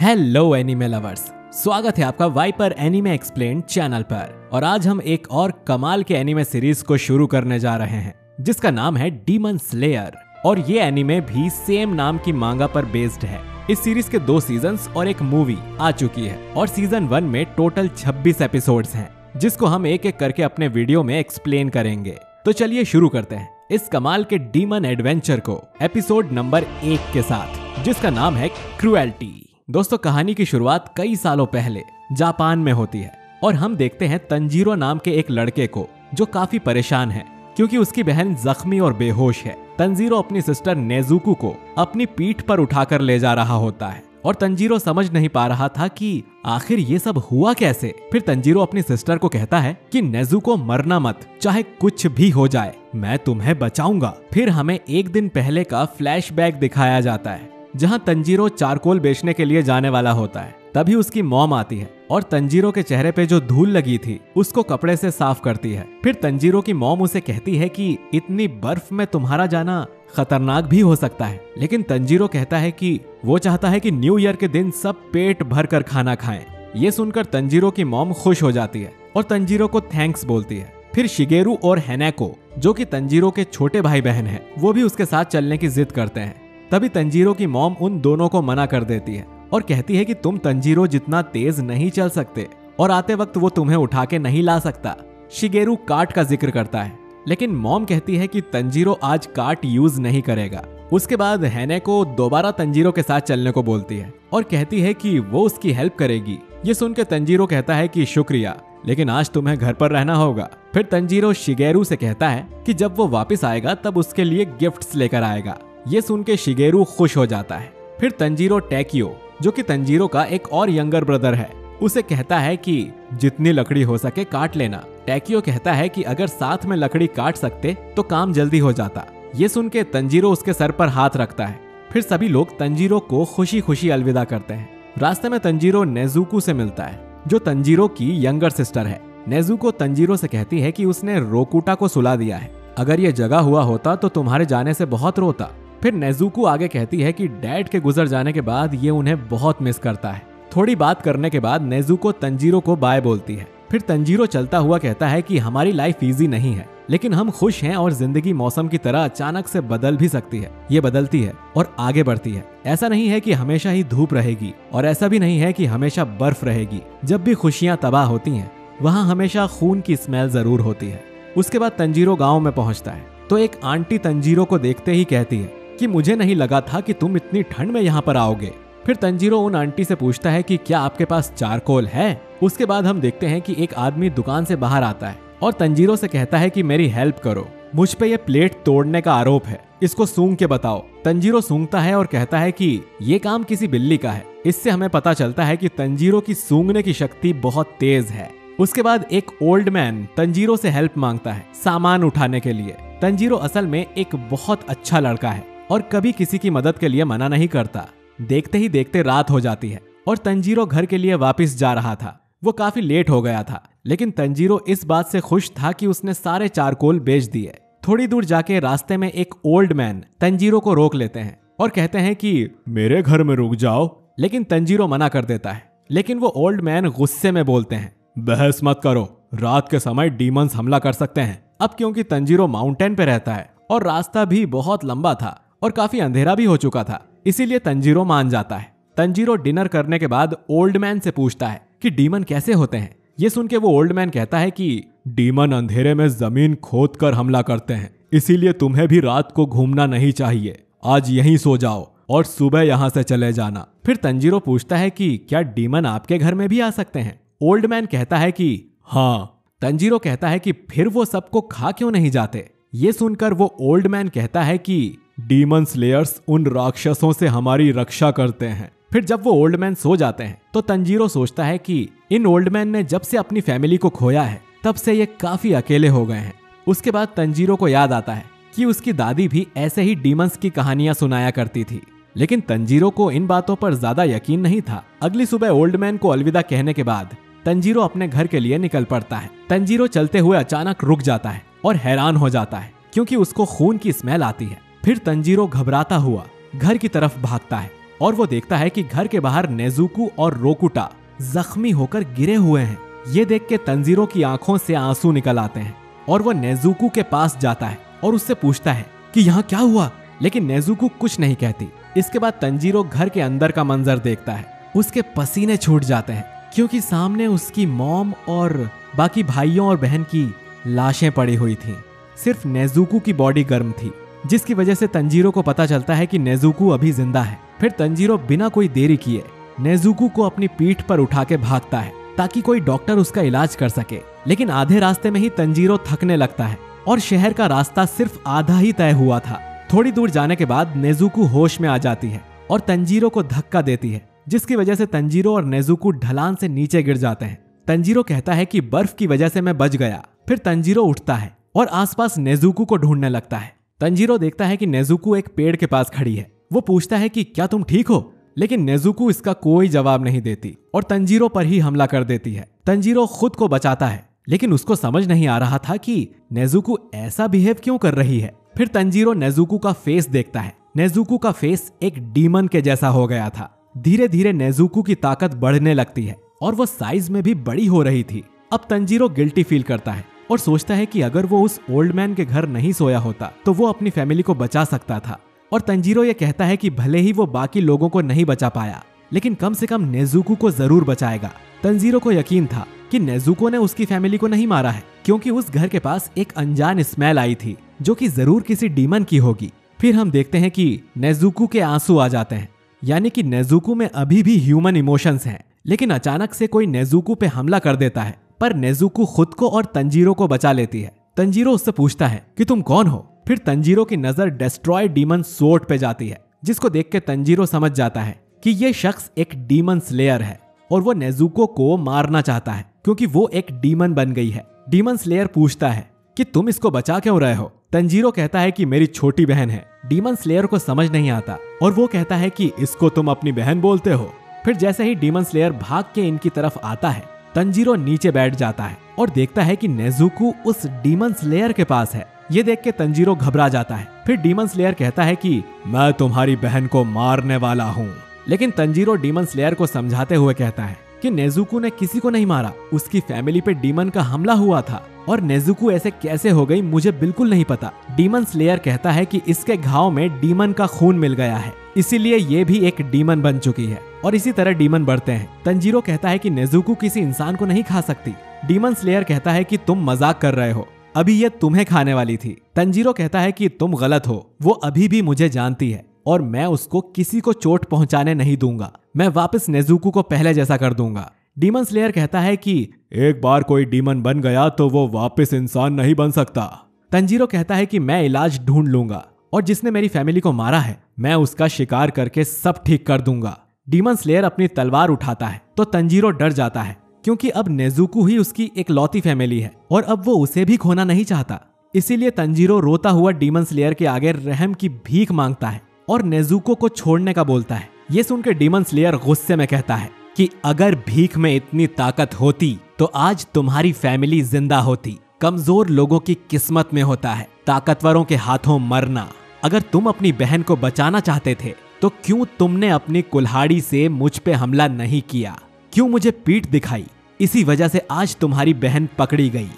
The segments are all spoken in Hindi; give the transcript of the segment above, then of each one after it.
हेलो एनिमे लवर्स, स्वागत है आपका वाइपर एनिमे एक्सप्लेन्ड चैनल पर। और आज हम एक और कमाल के एनिमे सीरीज को शुरू करने जा रहे हैं जिसका नाम है डीमन स्लेयर। और ये एनिमे भी सेम नाम की मांगा पर बेस्ड है। इस सीरीज के 2 सीजन्स और एक मूवी आ चुकी है और सीजन 1 में टोटल 26 एपिसोड्स हैं जिसको हम एक एक करके अपने वीडियो में एक्सप्लेन करेंगे। तो चलिए शुरू करते हैं इस कमाल के डीमन एडवेंचर को एपिसोड नंबर 1 के साथ, जिसका नाम है क्रुएल्टी। दोस्तों, कहानी की शुरुआत कई सालों पहले जापान में होती है और हम देखते हैं तंजीरो नाम के एक लड़के को जो काफी परेशान है क्योंकि उसकी बहन जख्मी और बेहोश है। तंजीरो अपनी सिस्टर नेजुको को अपनी पीठ पर उठाकर ले जा रहा होता है और तंजीरो समझ नहीं पा रहा था कि आखिर ये सब हुआ कैसे। फिर तंजीरो अपनी सिस्टर को कहता है कि नेजुको मरना मत, चाहे कुछ भी हो जाए, मैं तुम्हें बचाऊंगा। फिर हमें एक दिन पहले का फ्लैशबैक दिखाया जाता है जहां तंजीरो चारकोल बेचने के लिए जाने वाला होता है। तभी उसकी मॉम आती है और तंजीरो के चेहरे पे जो धूल लगी थी उसको कपड़े से साफ करती है। फिर तंजीरो की मॉम उसे कहती है कि इतनी बर्फ में तुम्हारा जाना खतरनाक भी हो सकता है, लेकिन तंजीरो कहता है कि वो चाहता है कि न्यू ईयर के दिन सब पेट भर कर खाना खाएं। ये सुनकर तंजीरो की मॉम खुश हो जाती है और तंजीरो को थैंक्स बोलती है। फिर शिगेरू और हैनाको, जो कि तंजीरो के छोटे भाई बहन हैं, वो भी उसके साथ चलने की जिद करते हैं। तभी तंजीरो की मॉम उन दोनों को मना कर देती है और कहती है कि तुम तंजीरो जितना तेज नहीं चल सकते और आते वक्त वो तुम्हें उठा के नहीं ला सकता। शिगेरू कार्ट का जिक्र करता है, लेकिन मॉम कहती है कि तंजीरो आज कार्ट यूज नहीं करेगा। उसके बाद हैनेको दोबारा तंजीरो के साथ चलने को बोलती है और कहती है कि वो उसकी हेल्प करेगी। ये सुनकर तंजीरो कहता है कि शुक्रिया, लेकिन आज तुम्हें घर पर रहना होगा। फिर तंजीरो शिगेरू से कहता है कि जब वो वापस आएगा तब उसके लिए गिफ्ट्स लेकर आएगा। ये सुन के शिगेरू खुश हो जाता है। फिर तंजीरो टैकियो, जो कि तंजीरो का एक और यंगर ब्रदर है, उसे कहता है कि जितनी लकड़ी हो सके काट लेना। टैकियो कहता है कि अगर साथ में लकड़ी काट सकते तो काम जल्दी हो जाता। ये सुन के तंजीरो उसके सर पर हाथ रखता है। फिर सभी लोग तंजीरो को खुशी खुशी अलविदा करते हैं। रास्ते में तंजीरो नेजुको से मिलता है, जो तंजीरो की यंगर सिस्टर है। नेजुको तंजीरो से कहती है कि उसने रोकुटा को सुला दिया है, अगर ये जगा हुआ होता तो तुम्हारे जाने से बहुत रोता। फिर नेजुको आगे कहती है कि डैड के गुजर जाने के बाद ये उन्हें बहुत मिस करता है। थोड़ी बात करने के बाद नेजुको तंजीरो को बाय बोलती है। फिर तंजीरो चलता हुआ कहता है कि हमारी लाइफ इजी नहीं है, लेकिन हम खुश हैं और जिंदगी मौसम की तरह अचानक से बदल भी सकती है। ये बदलती है और आगे बढ़ती है। ऐसा नहीं है कि हमेशा ही धूप रहेगी और ऐसा भी नहीं है कि हमेशा बर्फ रहेगी। जब भी खुशियां तबाह होती हैं, वहाँ हमेशा खून की स्मेल जरूर होती है। उसके बाद तंजीरो गाँव में पहुँचता है तो एक आंटी तंजीरो को देखते ही कहती है कि मुझे नहीं लगा था कि तुम इतनी ठंड में यहाँ पर आओगे। फिर तंजीरो उन आंटी से पूछता है कि क्या आपके पास चारकोल है। उसके बाद हम देखते हैं कि एक आदमी दुकान से बाहर आता है और तंजीरो से कहता है कि मेरी हेल्प करो, मुझ पे ये प्लेट तोड़ने का आरोप है, इसको सूंघ के बताओ। तंजीरो सूंघता है और कहता है कि ये काम किसी बिल्ली का है। इससे हमें पता चलता है कि तंजीरो की सूंघने की शक्ति बहुत तेज है। उसके बाद एक ओल्ड मैन तंजीरो से हेल्प मांगता है सामान उठाने के लिए। तंजीरो असल में एक बहुत अच्छा लड़का है और कभी किसी की मदद के लिए मना नहीं करता। देखते ही देखते रात हो जाती है और तंजीरो घर के लिए वापस जा रहा था। वो काफी लेट हो गया था, लेकिन तंजीरो इस बात से खुश था कि उसने सारे चारकोल बेच दिए। थोड़ी दूर जाके रास्ते में एक ओल्ड मैन तंजीरो को रोक लेते हैं और कहते हैं कि मेरे घर में रुक जाओ, लेकिन तंजीरो मना कर देता है। लेकिन वो ओल्ड मैन गुस्से में बोलते हैं, बहस मत करो, रात के समय डीमंस हमला कर सकते हैं। अब क्योंकि तंजीरो माउंटेन पे रहता है और रास्ता भी बहुत लंबा था और काफी अंधेरा भी हो चुका था, इसीलिए तंजीरो मान जाता है। तंजीरो डिनर करने के बाद ओल्ड मैन से पूछता है कि डीमन कैसे होते हैं। ये सुन के वो ओल्ड मैन कहता है कि डीमन अंधेरे में जमीन खोद कर हमला करते हैं, इसीलिए तुम्हें भी रात को घूमना नहीं चाहिए। आज यहीं सो जाओ और सुबह यहाँ से चले जाना। फिर तंजीरो पूछता है कि क्या डीमन आपके घर में भी आ सकते हैं। ओल्ड मैन कहता है कि हाँ। तंजीरो कहता है कि फिर वो सबको खा क्यों नहीं जाते। ये सुनकर वो ओल्ड मैन कहता है कि डीमन स्लेयर्स उन राक्षसों से हमारी रक्षा करते हैं। फिर जब वो ओल्ड मैन सो जाते हैं तो तंजीरो सोचता है कि इन ओल्ड मैन ने जब से अपनी फैमिली को खोया है तब से ये काफी अकेले हो गए हैं। उसके बाद तंजीरो को याद आता है कि उसकी दादी भी ऐसे ही डीमंस की कहानियां सुनाया करती थी, लेकिन तंजीरो को इन बातों पर ज्यादा यकीन नहीं था। अगली सुबह ओल्ड मैन को अलविदा कहने के बाद तंजीरो अपने घर के लिए निकल पड़ता है। तंजीरो चलते हुए अचानक रुक जाता है और हैरान हो जाता है क्योंकि उसको खून की स्मेल आती है। फिर तंजीरो घबराता हुआ घर की तरफ भागता है और वो देखता है कि घर के बाहर नेजुको और रोकुटा जख्मी होकर गिरे हुए हैं। ये देख के तंजीरो की आंखों से आंसू निकल आते हैं और वो नेजुको के पास जाता है और उससे पूछता है कि यहाँ क्या हुआ, लेकिन नेजुको कुछ नहीं कहती। इसके बाद तंजीरो घर के अंदर का मंजर देखता है। उसके पसीने छूट जाते हैं क्योंकि सामने उसकी मॉम और बाकी भाइयों और बहन की लाशें पड़ी हुई थीं। सिर्फ नेजुको की बॉडी गर्म थी, जिसकी वजह से तंजीरो को पता चलता है कि नेजुको अभी जिंदा है। फिर तंजीरो बिना कोई देरी किए नेजुको को अपनी पीठ पर उठा के भागता है ताकि कोई डॉक्टर उसका इलाज कर सके। लेकिन आधे रास्ते में ही तंजीरो थकने लगता है और शहर का रास्ता सिर्फ आधा ही तय हुआ था। थोड़ी दूर जाने के बाद नेजुको होश में आ जाती है और तंजीरो को धक्का देती है, जिसकी वजह से तंजीरो और नेजुको ढलान से नीचे गिर जाते हैं। तंजीरो कहता है कि बर्फ की वजह से मैं बच गया। फिर तंजीरो उठता है और आसपास नेजुको को ढूंढने लगता है। तंजीरो देखता है कि नेजुको एक पेड़ के पास खड़ी है। वो पूछता है कि क्या तुम ठीक हो, लेकिन नेजुको इसका कोई जवाब नहीं देती और तंजीरो पर ही हमला कर देती है। तंजीरो खुद को बचाता है, लेकिन उसको समझ नहीं आ रहा था कि नेजुको ऐसा बिहेव क्यों कर रही है। फिर तंजीरो नेजुको का फेस देखता है। नेजुको का फेस एक डीमन के जैसा हो गया था। धीरे धीरे नेजुको की ताकत बढ़ने लगती है और वो साइज में भी बड़ी हो रही थी। अब तंजीरो गिल्टी फील करता है और सोचता है कि अगर वो उस ओल्ड मैन के घर नहीं सोया होता तो वो अपनी फैमिली को बचा सकता था। और तंजीरो ये कहता है कि भले ही वो बाकी लोगों को नहीं बचा पाया, लेकिन कम से कम नेजुको को जरूर बचाएगा। तंजीरो को यकीन था कि नेजुको ने उसकी फैमिली को नहीं मारा है, क्योंकि उस घर के पास एक अनजान स्मेल आई थी जो कि जरूर किसी डीमन की होगी। फिर हम देखते हैं कि नेजुको के आंसू आ जाते हैं, यानी कि नेजुको में अभी भी ह्यूमन इमोशंस हैं। लेकिन अचानक से कोई नेजुको पे हमला कर देता है, पर नेजुको खुद को और तंजीरो को बचा लेती है। तंजीरो उससे पूछता है कि तुम कौन हो। फिर तंजीरो की नजर डेस्ट्रॉय डीमन सोर्ड पे जाती है, जिसको देख के तंजीरो समझ जाता है कि ये शख्स एक डीमन स्लेयर है और वो नेजुको को मारना चाहता है क्योंकि वो एक डीमन बन गई है। डीमन स्लेयर पूछता है कि तुम इसको बचा क्यों रहे हो। तंजीरो कहता है कि मेरी छोटी बहन है। डीमन स्लेयर को समझ नहीं आता और वो कहता है कि इसको तुम अपनी बहन बोलते हो। फिर जैसे ही डीमन स्लेयर भाग के इनकी तरफ आता है, तंजीरो नीचे बैठ जाता है और देखता है कि नेजुको उस डीमन स्लेयर के पास है। ये देख के तंजीरो घबरा जाता है। फिर डीमन स्लेयर कहता है कि मैं तुम्हारी बहन को मारने वाला हूँ। लेकिन तंजीरो डीमन स्लेयर को समझाते हुए कहता है कि नेजुको ने किसी को नहीं मारा, उसकी फैमिली पे डीमन का हमला हुआ था और नेजुको ऐसे कैसे हो गई मुझे बिल्कुल नहीं पता। डीमन स्लेयर कहता है कि इसके घाव में डीमन का खून मिल गया है, इसीलिए ये भी एक डीमन बन चुकी है और इसी तरह डीमन बढ़ते हैं। तंजीरो कहता है कि नेजुको किसी इंसान को नहीं खा सकती। डीमन स्लेयर कहता है कि तुम मजाक कर रहे हो, अभी ये तुम्हें खाने वाली थी। तंजीरो कहता है कि तुम गलत हो, वो अभी भी मुझे जानती है और मैं उसको किसी को चोट पहुंचाने नहीं दूंगा। मैं वापस नेजुको को पहले जैसा कर दूंगा। डीमन स्लेयर कहता है कि एक बार कोई डीमन बन गया तो वो वापस इंसान नहीं बन सकता। तंजीरो कहता है कि मैं इलाज ढूंढ लूंगा और जिसने मेरी फैमिली को मारा है मैं उसका शिकार करके सब ठीक कर दूंगा। डीमन स्लेयर अपनी तलवार उठाता है तो तंजीरो डर जाता है, क्योंकि अब नेजुको ही उसकी एक लौती फैमिली है और अब वो उसे भी खोना नहीं चाहता। इसीलिए तंजीरो रोता हुआ डीमन स्लेयर के आगे रहम की भीख मांगता है और नेजुको को छोड़ने का बोलता है। ये सुनकर डीमन स्लेयर गुस्से में कहता है कि अगर भीख में इतनी ताकत होती तो आज तुम्हारी फैमिली जिंदा होती। कमजोर लोगों की किस्मत में होता है ताकतवरों के हाथों मरना। अगर तुम अपनी बहन को बचाना चाहते थे तो क्यों तुमने अपनी कुल्हाड़ी से मुझ पे हमला नहीं किया, क्यों मुझे पीठ दिखाई। इसी वजह से आज तुम्हारी बहन पकड़ी गई।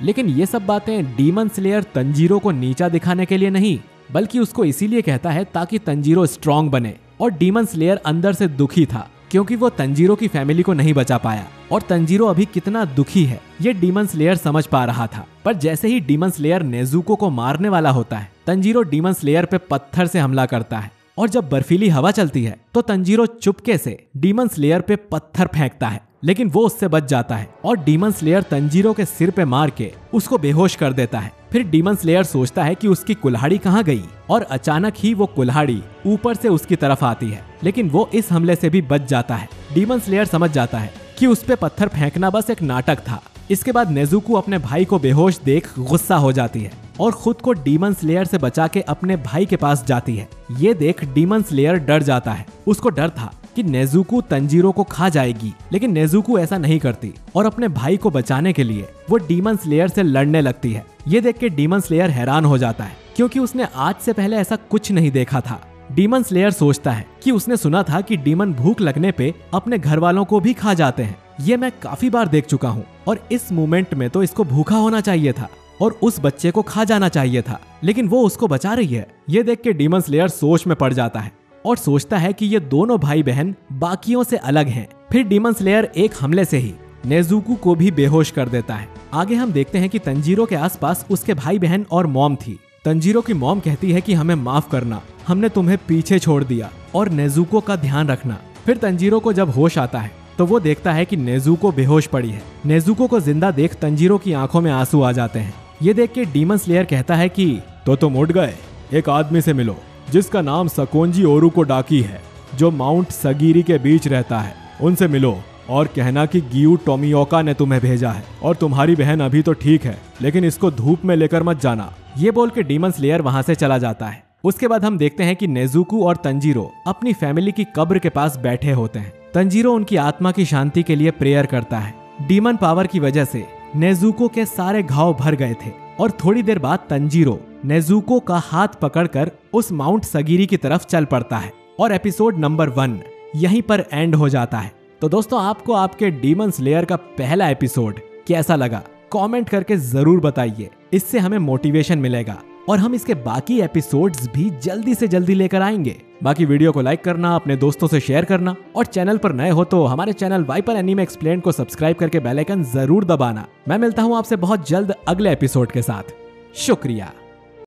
लेकिन ये सब बातें डीमन स्लेयर तंजीरो को नीचा दिखाने के लिए नहीं, बल्कि उसको इसीलिए कहता है ताकि तंजीरो स्ट्रांग बने। और डीमन स्लेयर अंदर से दुखी था क्योंकि वो तंजीरो की फैमिली को नहीं बचा पाया और तंजीरो अभी कितना दुखी है ये डीमन स्लेयर समझ पा रहा था। पर जैसे ही डीमन स्लेयर नेजुको को मारने वाला होता है, तंजीरो डीमन स्लेयर पे पत्थर से हमला करता है और जब बर्फीली हवा चलती है तो तंजीरो चुपके से डीमन स्लेयर पे पत्थर फेंकता है, लेकिन वो उससे बच जाता है और डीमन स्लेयर तंजीरो के सिर पे मार के उसको बेहोश कर देता है। फिर डीमन स्लेयर सोचता है कि उसकी कुल्हाड़ी कहाँ गई और अचानक ही वो कुल्हाड़ी ऊपर से उसकी तरफ आती है, लेकिन वो इस हमले से भी बच जाता है। डीमन स्लेयर समझ जाता है कि उस पे पत्थर फेंकना बस एक नाटक था। इसके बाद नेजुको अपने भाई को बेहोश देख गुस्सा हो जाती है और खुद को डीमन स्लेयर से बचा के अपने भाई के पास जाती है। ये देख डीमन स्लेयर डर जाता है। उसको डर था कि नेजुको तंजीरो को खा जाएगी, लेकिन नेजुको ऐसा नहीं करती और अपने भाई को बचाने के लिए वो डीमन स्लेयर से लड़ने लगती है। ये देख के डीमन स्लेयर हैरान हो जाता है क्योंकि उसने आज से पहले ऐसा कुछ नहीं देखा था। डीमन स्लेयर सोचता है कि उसने सुना था कि डीमन भूख लगने पे अपने घर वालों को भी खा जाते हैं। ये मैं काफी बार देख चुका हूँ और इस मोमेंट में तो इसको भूखा होना चाहिए था और उस बच्चे को खा जाना चाहिए था, लेकिन वो उसको बचा रही है। ये देख के डीमन स्लेयर सोच में पड़ जाता है और सोचता है कि ये दोनों भाई बहन बाकियों से अलग हैं। फिर डीमन स्लेयर एक हमले से ही नेजुको को भी बेहोश कर देता है। आगे हम देखते हैं कि तंजीरो के आसपास उसके भाई बहन और मॉम थी। तंजीरो की मॉम कहती है कि हमें माफ करना, हमने तुम्हें पीछे छोड़ दिया और नेजुको का ध्यान रखना। फिर तंजीरो को जब होश आता है तो वो देखता है कि नेजुको बेहोश पड़ी है। नेजुको को जिंदा देख तंजीरो की आंखों में आंसू आ जाते हैं। ये देख के डीमन स्लेयर कहता है कि तो तुम उठ गए, एक आदमी से मिलो जिसका नाम सकोंजी ओरुको डाकी है, जो माउंट सगीरी के बीच रहता है। उनसे मिलो और कहना कि गियू टोमियोका ने तुम्हें भेजा है और तुम्हारी बहन अभी तो ठीक है, लेकिन इसको धूप में लेकर मत जाना। ये बोल के डीमन स्लेयर वहां से चला जाता है। उसके बाद हम देखते हैं कि नेजुको और तंजीरो अपनी फैमिली की कब्र के पास बैठे होते हैं। तंजीरो उनकी आत्मा की शांति के लिए प्रेयर करता है। डीमन पावर की वजह से नेजुको के सारे घाव भर गए थे और थोड़ी देर बाद तंजीरो नेजुको का हाथ पकड़कर उस माउंट सगीरी की तरफ चल पड़ता है और एपिसोड नंबर 1 यहीं पर एंड हो जाता है। तो दोस्तों, आपको आपके डीमन स्लेयर का पहला एपिसोड कैसा लगा कमेंट करके जरूर बताइए। इससे हमें मोटिवेशन मिलेगा और हम इसके बाकी एपिसोड्स भी जल्दी से जल्दी लेकर आएंगे। बाकी वीडियो को लाइक करना, अपने दोस्तों से शेयर करना और चैनल पर नए हो तो हमारे चैनल वाइपर एनीमे एक्सप्लेन्ड को सब्सक्राइब करके बेल आइकन जरूर दबाना। मैं मिलता हूँ आपसे बहुत जल्द अगले एपिसोड के साथ। शुक्रिया।